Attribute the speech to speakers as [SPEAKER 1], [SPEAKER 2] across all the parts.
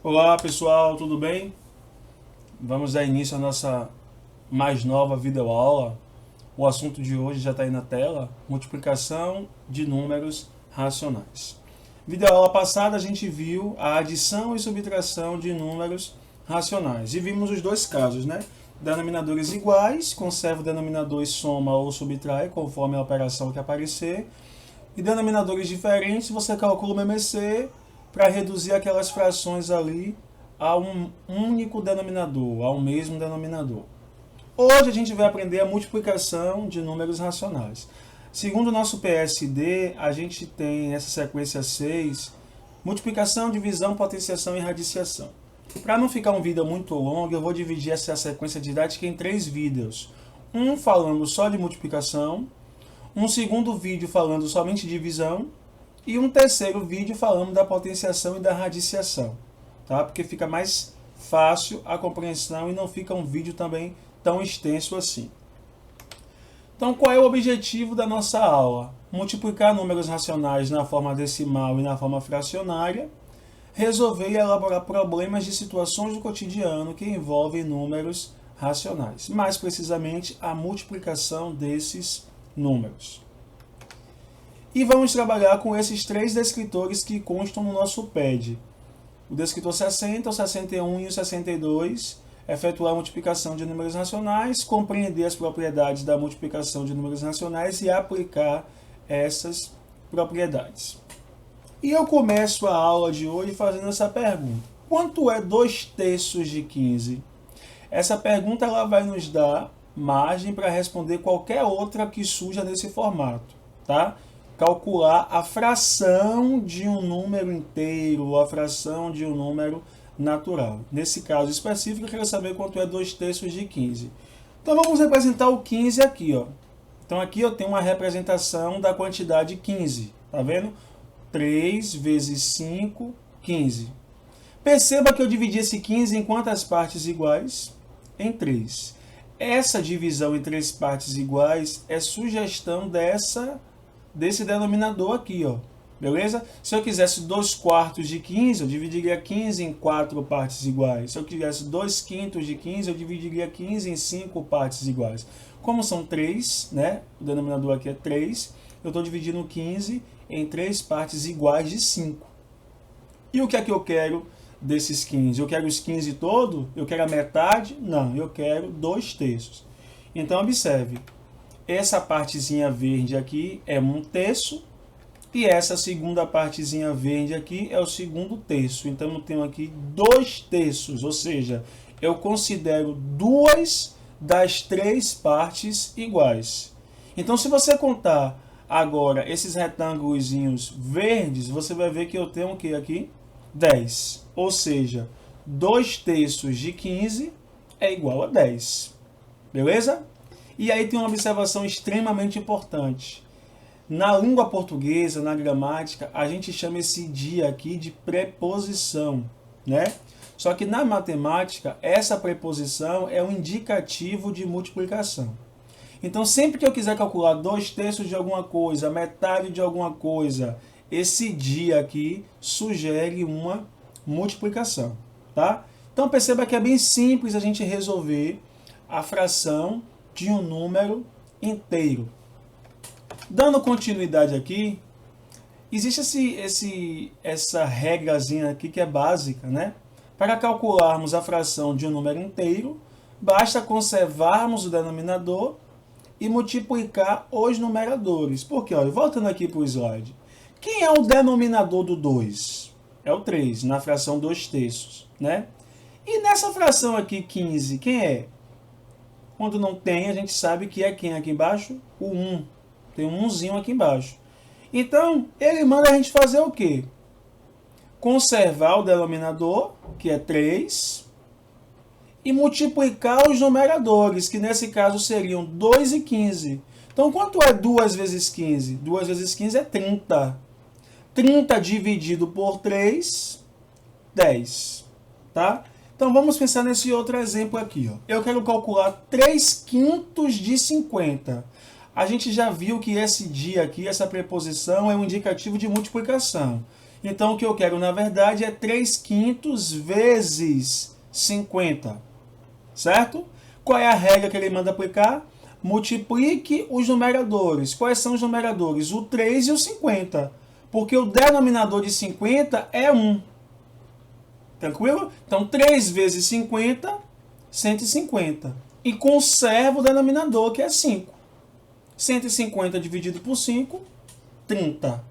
[SPEAKER 1] Olá pessoal, tudo bem? Vamos dar início à nossa mais nova videoaula. O assunto de hoje já está aí na tela: multiplicação de números racionais. Videoaula passada a gente viu a adição e subtração de números racionais e vimos os dois casos, né? Denominadores iguais, conserva o denominador e soma ou subtrai conforme a operação que aparecer. E denominadores diferentes, você calcula o MMC para reduzir aquelas frações ali a um único denominador, a um mesmo denominador. Hoje a gente vai aprender a multiplicação de números racionais. Segundo o nosso PSD, a gente tem essa sequência 6, multiplicação, divisão, potenciação e radiciação. Para não ficar um vídeo muito longo, eu vou dividir essa sequência didática em 3 vídeos. Um falando só de multiplicação, um segundo vídeo falando somente de divisão e um terceiro vídeo falando da potenciação e da radiciação, tá? Porque fica mais fácil a compreensão e não fica um vídeo também tão extenso assim. Então, qual é o objetivo da nossa aula? Multiplicar números racionais na forma decimal e na forma fracionária, resolver e elaborar problemas de situações do cotidiano que envolvem números racionais, mais precisamente a multiplicação desses números. E vamos trabalhar com esses 3 descritores que constam no nosso PED. O descritor 60, o 61 e o 62, efetuar a multiplicação de números racionais, compreender as propriedades da multiplicação de números racionais e aplicar essas propriedades. E eu começo a aula de hoje fazendo essa pergunta: quanto é 2/3 de 15? Essa pergunta ela vai nos dar margem para responder qualquer outra que surja nesse formato, tá? Calcular a fração de um número inteiro ou a fração de um número natural. Nesse caso específico, eu quero saber quanto é 2/3 de 15. Então vamos representar o 15 aqui, ó. Então aqui eu tenho uma representação da quantidade 15, tá vendo? 3 vezes 5, 15. Perceba que eu dividi esse 15 em quantas partes iguais? Em 3. Essa divisão em 3 partes iguais é sugestão desse denominador aqui, ó. Beleza? Se eu quisesse 2/4 de 15, eu dividiria 15 em 4 partes iguais. Se eu quisesse 2/5 de 15, eu dividiria 15 em 5 partes iguais. Como são 3, né? O denominador aqui é 3, eu estou dividindo 15 em 3 partes iguais de 5. E o que é que eu quero desses 15? Eu quero os 15 todo? Eu quero a metade? Não, eu quero 2/3. Então, observe. Essa partezinha verde aqui é 1/3 e essa segunda partezinha verde aqui é o segundo terço. Então, eu tenho aqui 2/3, ou seja, eu considero 2 das 3 partes iguais. Então, se você contar agora esses retângulos verdes, você vai ver que eu tenho o que aqui? 10. Ou seja, 2/3 de 15 é igual a 10. Beleza? E aí tem uma observação extremamente importante. Na língua portuguesa, na gramática, a gente chama esse dia aqui de preposição, né? Só que na matemática, essa preposição é um indicativo de multiplicação. Então, sempre que eu quiser calcular 2/3 de alguma coisa, metade de alguma coisa, esse dia aqui sugere uma multiplicação, tá? Então, perceba que é bem simples a gente resolver a fração de um número inteiro. Dando continuidade aqui, existe essa regrazinha aqui que é básica, né? Para calcularmos a fração de um número inteiro, basta conservarmos o denominador e multiplicar os numeradores. Porque, olha, voltando aqui para o slide, quem é o denominador do 2? É o 3, na fração 2/3, né? E nessa fração aqui, 15, quem é? Quando não tem, a gente sabe que é quem aqui embaixo? O 1. Tem um 1zinho aqui embaixo. Então, ele manda a gente fazer o quê? Conservar o denominador, que é 3, e multiplicar os numeradores, que nesse caso seriam 2 e 15. Então, quanto é 2 vezes 15? 2 vezes 15 é 30. 30 dividido por 3, 10. Tá? Então, vamos pensar nesse outro exemplo aqui, ó. Eu quero calcular 3/5 de 50. A gente já viu que esse dia aqui, essa preposição, é um indicativo de multiplicação. Então, o que eu quero, na verdade, é 3/5 vezes 50. Certo? Qual é a regra que ele manda aplicar? Multiplique os numeradores. Quais são os numeradores? O 3 e o 50. Porque o denominador de 50 é 1. Tranquilo? Então, 3 vezes 50, 150. E conserva o denominador, que é 5. 150 dividido por 5, 30.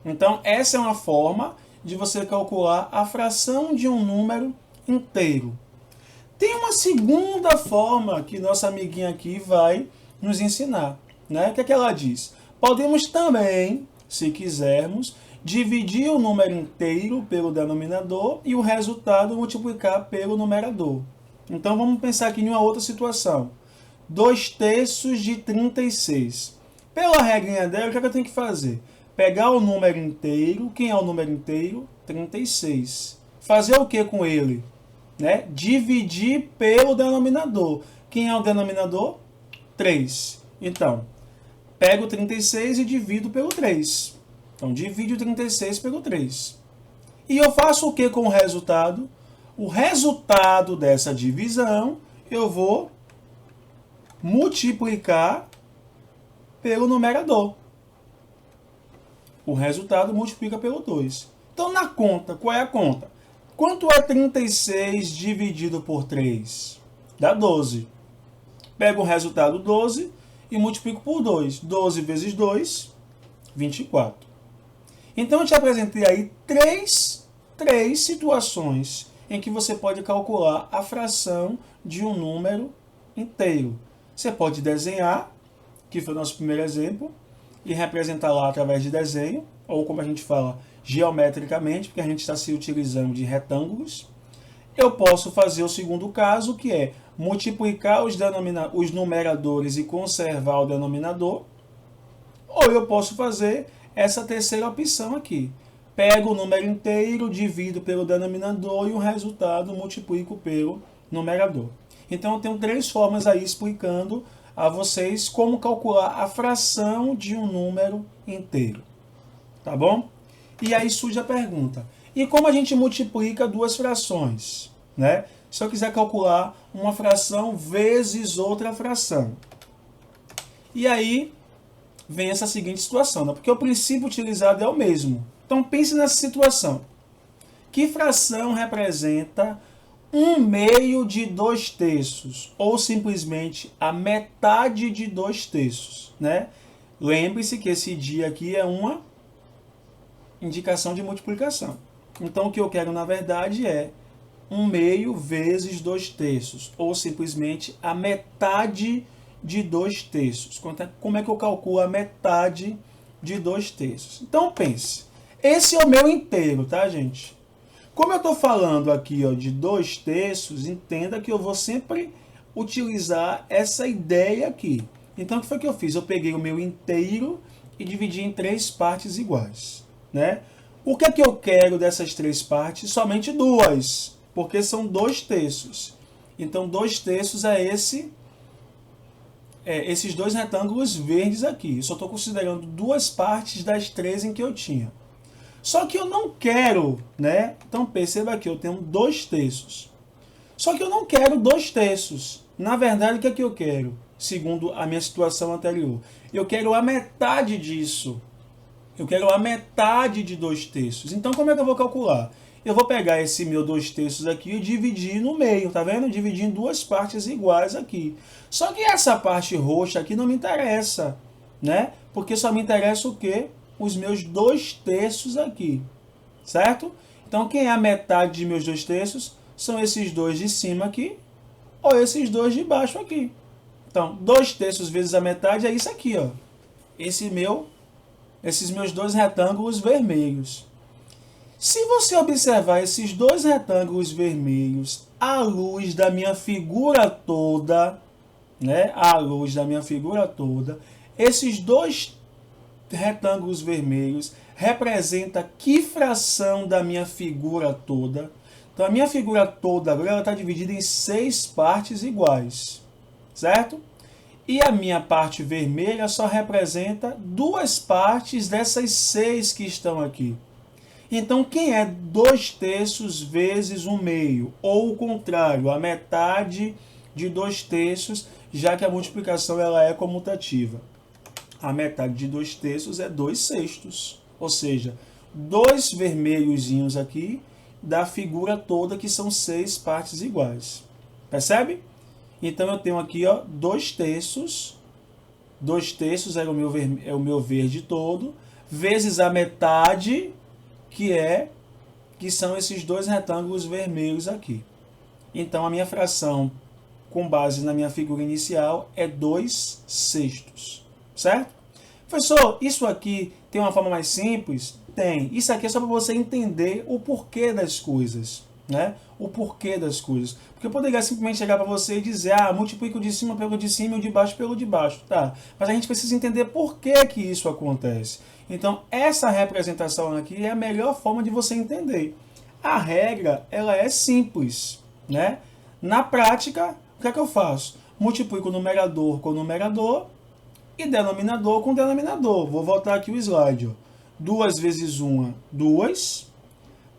[SPEAKER 1] Então, essa é uma forma de você calcular a fração de um número inteiro. Tem uma segunda forma que nossa amiguinha aqui vai nos ensinar. Né? O que é que ela diz? Podemos também, se quisermos, dividir o número inteiro pelo denominador e o resultado multiplicar pelo numerador. Então vamos pensar aqui em uma outra situação. 2/3 de 36. Pela regrinha dela, o que é que eu tenho que fazer? Pegar o número inteiro. Quem é o número inteiro? 36. Fazer o que com ele? Né? Dividir pelo denominador. Quem é o denominador? 3. Então, pego o 36 e divido pelo 3. Então, divide o 36 pelo 3. E eu faço o que com o resultado? O resultado dessa divisão eu vou multiplicar pelo numerador. O resultado multiplica pelo 2. Então, na conta, qual é a conta? Quanto é 36 dividido por 3? Dá 12. Pego o resultado 12 e multiplico por 2. 12 vezes 2, 24. Então, eu te apresentei aí três situações em que você pode calcular a fração de um número inteiro. Você pode desenhar, que foi o nosso primeiro exemplo, e representar lá através de desenho, ou como a gente fala, geometricamente, porque a gente está se utilizando de retângulos. Eu posso fazer o segundo caso, que é multiplicar os numeradores e conservar o denominador. Ou eu posso fazer essa terceira opção aqui. Pego o número inteiro, divido pelo denominador e o resultado multiplico pelo numerador. Então, eu tenho 3 formas aí explicando a vocês como calcular a fração de um número inteiro. Tá bom? E aí surge a pergunta: e como a gente multiplica duas frações? Né? Se eu quiser calcular uma fração vezes outra fração. E aí vem essa seguinte situação, né? Porque o princípio utilizado é o mesmo. Então pense nessa situação. Que fração representa 1/2 de 2/3? Ou simplesmente a metade de 2/3? Né? Lembre-se que esse dia aqui é uma indicação de multiplicação. Então, o que eu quero, na verdade, é 1/2 vezes 2/3, ou simplesmente a metade de 2/3. Como é que eu calculo a metade de 2/3? Então, pense. Esse é o meu inteiro, tá, gente? Como eu estou falando aqui, ó, de 2/3, entenda que eu vou sempre utilizar essa ideia aqui. Então, o que foi que eu fiz? Eu peguei o meu inteiro e dividi em 3 partes iguais. Né? O que é que eu quero dessas 3 partes? Somente 2, porque são 2/3. Então, 2/3 é esses 2 retângulos verdes aqui. Eu só estou considerando 2 partes das 3 em que eu tinha. Só que eu não quero, né? Então, perceba que eu tenho 2/3. Só que eu não quero 2/3. Na verdade, o que é que eu quero? Segundo a minha situação anterior. Eu quero a metade disso. Eu quero a metade de 2/3. Então, como é que eu vou calcular? Eu vou pegar esse meu 2/3 aqui e dividir no meio, tá vendo? Dividir em 2 partes iguais aqui. Só que essa parte roxa aqui não me interessa, né? Porque só me interessa o quê? Os meus 2/3 aqui, certo? Então, quem é a metade de meus 2/3? São esses 2 de cima aqui, ou esses 2 de baixo aqui. Então, 2/3 vezes a metade é isso aqui, ó. Esses meus 2 retângulos vermelhos. Se você observar esses 2 retângulos vermelhos à luz da minha figura toda, né? À luz da minha figura toda, esses 2 retângulos vermelhos representam que fração da minha figura toda? Então, a minha figura toda agora está dividida em 6 partes iguais, certo? E a minha parte vermelha só representa 2 partes dessas 6 que estão aqui. Então, quem é 2/3 vezes 1/2? Ou o contrário, a metade de 2/3, já que a multiplicação ela é comutativa. A metade de 2/3 é 2/6. Ou seja, 2 vermelhozinhos aqui da figura toda, que são 6 partes iguais. Percebe? Então, eu tenho aqui 2/3. 2/3 é o meu verde todo, vezes a metade, que são esses dois retângulos vermelhos aqui. Então, a minha fração, com base na minha figura inicial, é 2/6. Certo? Professor, isso aqui tem uma forma mais simples? Tem. Isso aqui é só para você entender o porquê das coisas. Né? O porquê das coisas. Porque eu poderia simplesmente chegar para você e dizer, multiplica o de cima pelo de cima e o de baixo pelo de baixo. Tá. Mas a gente precisa entender por que isso acontece. Então, essa representação aqui é a melhor forma de você entender. A regra, ela é simples. Né? Na prática, o que é que eu faço? Multiplico o numerador com o numerador e denominador com denominador. Vou voltar aqui o slide. 2 vezes 1, 2.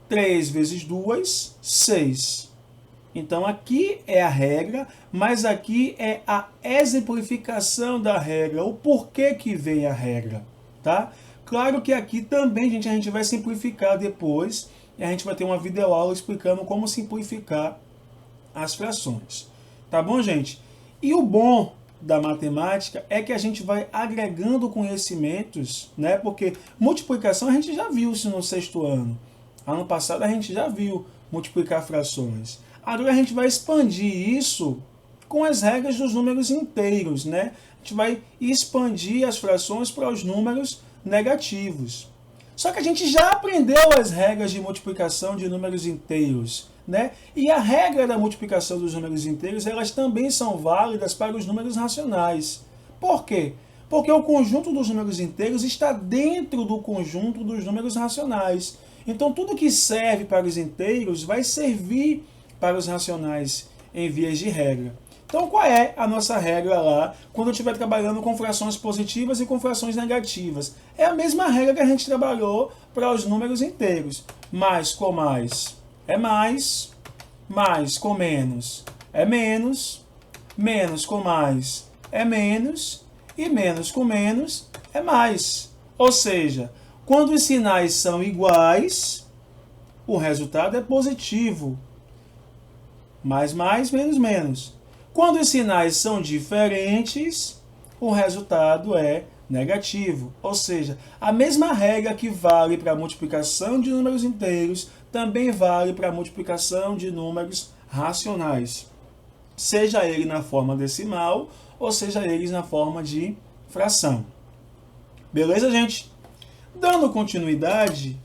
[SPEAKER 1] 3 vezes 2, 6. Então, aqui é a regra, mas aqui é a exemplificação da regra, o porquê que vem a regra. Tá? Claro que aqui também, gente, a gente vai simplificar depois, e a gente vai ter uma videoaula explicando como simplificar as frações. Tá bom, gente? E o bom da matemática é que a gente vai agregando conhecimentos, né? Porque multiplicação a gente já viu isso no 6º ano. Ano passado a gente já viu multiplicar frações. Agora a gente vai expandir isso com as regras dos números inteiros, né? A gente vai expandir as frações para os números negativos. Só que a gente já aprendeu as regras de multiplicação de números inteiros, né? E a regra da multiplicação dos números inteiros, elas também são válidas para os números racionais. Por quê? Porque o conjunto dos números inteiros está dentro do conjunto dos números racionais. Então, tudo que serve para os inteiros vai servir para os racionais em vias de regra. Então, qual é a nossa regra lá quando eu estiver trabalhando com frações positivas e com frações negativas? É a mesma regra que a gente trabalhou para os números inteiros. Mais com mais é mais com menos é menos com mais é menos e menos com menos é mais. Ou seja, quando os sinais são iguais, o resultado é positivo. Mais, menos, menos. Quando os sinais são diferentes, o resultado é negativo. Ou seja, a mesma regra que vale para a multiplicação de números inteiros também vale para a multiplicação de números racionais. Seja ele na forma decimal ou seja eles na forma de fração. Beleza, gente? Dando continuidade,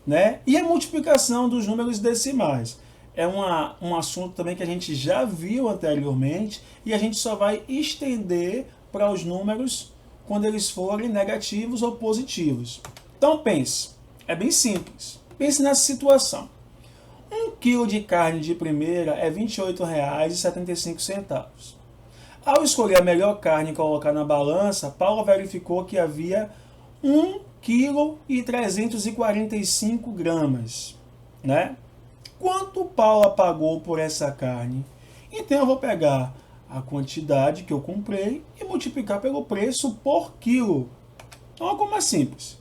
[SPEAKER 1] né? E a multiplicação dos números decimais? É um assunto também que a gente já viu anteriormente e a gente só vai estender para os números quando eles forem negativos ou positivos. Então pense, é bem simples. Pense nessa situação. 1 quilo de carne de primeira é R$ 28,75. Ao escolher a melhor carne e colocar na balança, Paula verificou que havia 1,345 kg, né? Quanto Paula pagou por essa carne? Então eu vou pegar a quantidade que eu comprei e multiplicar pelo preço por quilo. Então é como é simples.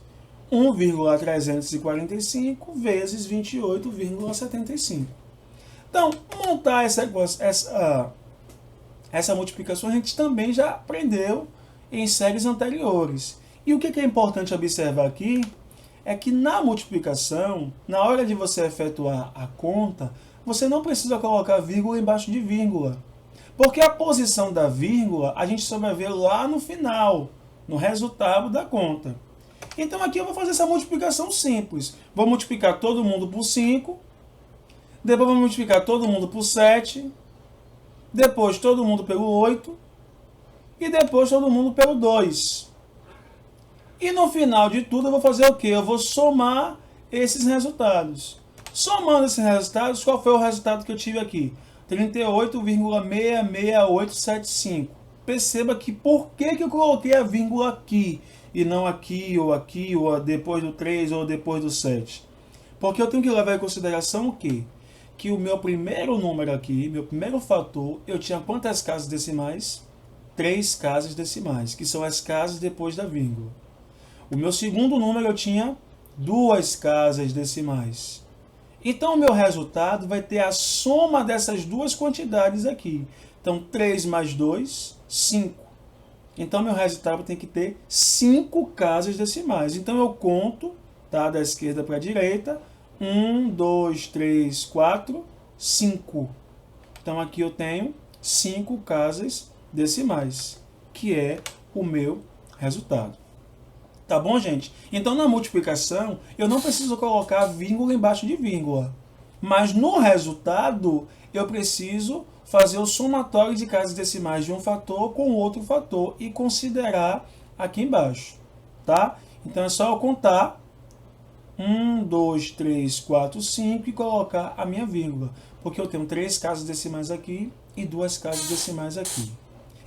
[SPEAKER 1] 1,345 vezes 28,75. Então, montar essa multiplicação a gente também já aprendeu em séries anteriores. E o que é importante observar aqui é que na multiplicação, na hora de você efetuar a conta, você não precisa colocar vírgula embaixo de vírgula. Porque a posição da vírgula a gente só vai ver lá no final, no resultado da conta. Então aqui eu vou fazer essa multiplicação simples. Vou multiplicar todo mundo por 5, depois vou multiplicar todo mundo por 7, depois todo mundo pelo 8 e depois todo mundo pelo 2. E no final de tudo eu vou fazer o quê? Eu vou somar esses resultados. Somando esses resultados, qual foi o resultado que eu tive aqui? 38,66875. Perceba que por que eu coloquei a vírgula aqui e não aqui, ou depois do 3, ou depois do 7. Porque eu tenho que levar em consideração o quê? Que o meu primeiro número aqui, meu primeiro fator, eu tinha quantas casas decimais? 3 casas decimais, que são as casas depois da vírgula. O meu segundo número eu tinha 2 casas decimais. Então o meu resultado vai ter a soma dessas duas quantidades aqui. Então 3 mais 2, 5. Então meu resultado tem que ter 5 casas decimais. Então eu conto, tá, da esquerda para a direita, 1, 2, 3, 4, 5. Então aqui eu tenho 5 casas decimais, que é o meu resultado. Tá bom, gente? Então na multiplicação eu não preciso colocar vírgula embaixo de vírgula. Mas no resultado eu preciso fazer o somatório de casas decimais de um fator com outro fator e considerar aqui embaixo. Tá? Então é só eu contar 1, 2, 3, 4, 5 e colocar a minha vírgula. Porque eu tenho 3 casas decimais aqui e 2 casas decimais aqui.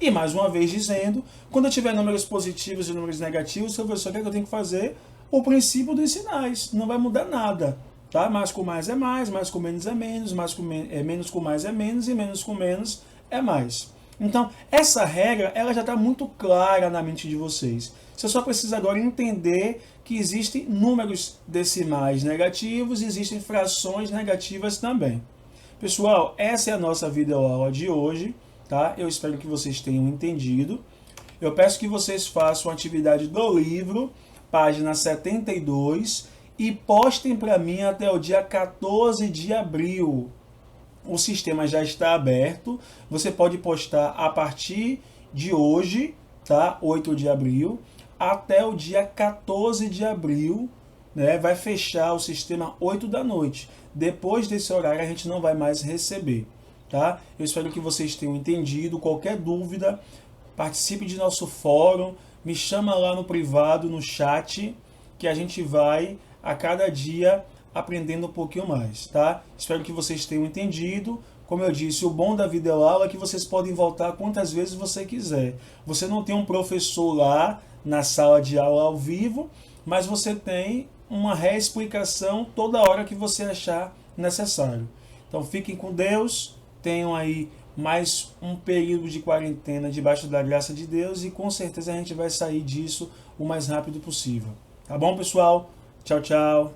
[SPEAKER 1] E mais uma vez dizendo, quando eu tiver números positivos e números negativos, professor, o que eu tenho que fazer? O princípio dos sinais. Não vai mudar nada. Tá? Mais com mais é mais com menos é menos, menos com mais é menos e menos com menos é mais. Então, essa regra ela já está muito clara na mente de vocês. Você só precisa agora entender que existem números decimais negativos e existem frações negativas também. Pessoal, essa é a nossa videoaula de hoje. Tá? Eu espero que vocês tenham entendido. Eu peço que vocês façam a atividade do livro, página 72, e postem para mim até o dia 14 de abril. O sistema já está aberto. Você pode postar a partir de hoje, tá? 8 de abril, até o dia 14 de abril. Né? Vai fechar o sistema 8 da noite. Depois desse horário a gente não vai mais receber. Tá? Eu espero que vocês tenham entendido. Qualquer dúvida, participe de nosso fórum, me chama lá no privado, no chat, que a gente vai a cada dia aprendendo um pouquinho mais. Tá? Espero que vocês tenham entendido. Como eu disse, o bom da videoaula é que vocês podem voltar quantas vezes você quiser. Você não tem um professor lá na sala de aula ao vivo, mas você tem uma reexplicação toda hora que você achar necessário. Então fiquem com Deus. Tenham aí mais um período de quarentena debaixo da graça de Deus e com certeza a gente vai sair disso o mais rápido possível. Tá bom, pessoal? Tchau, tchau.